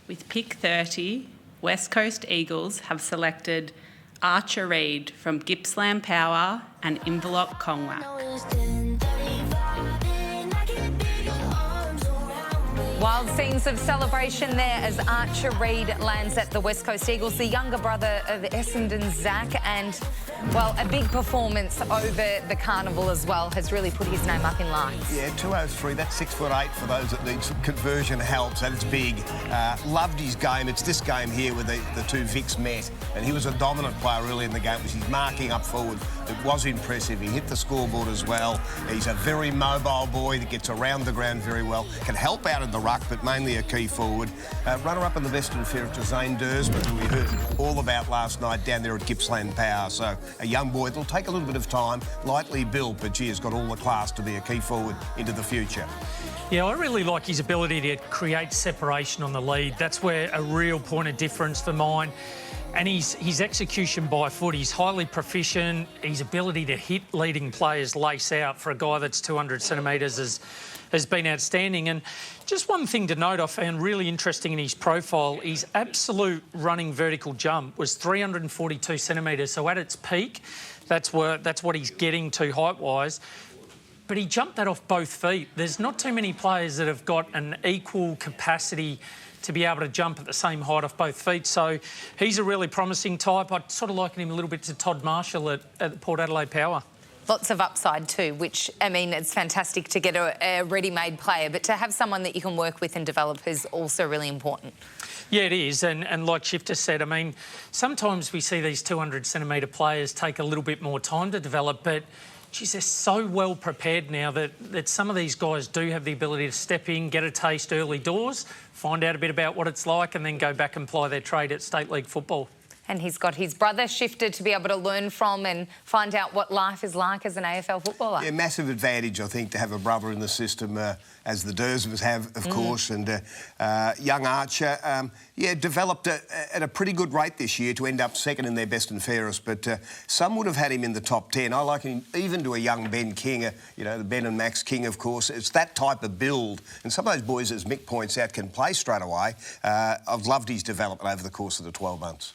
With pick 30, West Coast Eagles have selected Archer Reid from Gippsland Power and Inverloch-Kongwak. Wild scenes of celebration there as Archer Reid lands at the West Coast Eagles, the younger brother of Essendon Zach, and, well, a big performance over the carnival as well has really put his name up in lights. Yeah, 203, that's 6'8" for those that need some conversion help, so it's big. Loved his game. It's this game here where the two Vics met, and he was a dominant player really in the game. His marking up forward, it was impressive. He hit the scoreboard as well. He's a very mobile boy that gets around the ground very well, can help out in the ruck, but mainly a key forward. Runner-up in the Western Fair to Zane Dersman, who we heard all about last night down there at Gippsland Power. So a young boy that'll take a little bit of time, lightly built, but gee, has got all the class to be a key forward into the future. Yeah, I really like his ability to create separation on the lead. That's where a real point of difference for mine. And his execution by foot, he's highly proficient. His ability to hit leading players lace out for a guy that's 200 centimetres has been outstanding. And just one thing to note I found really interesting in his profile, his absolute running vertical jump was 342 centimetres. So at its peak, that's what he's getting to height-wise. But he jumped that off both feet. There's not too many players that have got an equal capacity to be able to jump at the same height off both feet. So he's a really promising type. I'd sort of liken him a little bit to Todd Marshall at Port Adelaide Power. Lots of upside too, which, I mean, it's fantastic to get a ready-made player, but to have someone that you can work with and develop is also really important. Yeah, it is. And like Shifter said, I mean, sometimes we see these 200-centimetre players take a little bit more time to develop, but geez, they're so well prepared now that some of these guys do have the ability to step in, get a taste early doors, find out a bit about what it's like, and then go back and ply their trade at State League football. And he's got his brother Shifter to be able to learn from and find out what life is like as an AFL footballer. Yeah, massive advantage, I think, to have a brother in the system, as the Dersmans have, of course. And young Archer, developed at a pretty good rate this year to end up second in their best and fairest. But some would have had him in the top 10. I like him even to a young Ben King, the Ben and Max King, of course. It's that type of build. And some of those boys, as Mick points out, can play straight away. I've loved his development over the course of the 12 months.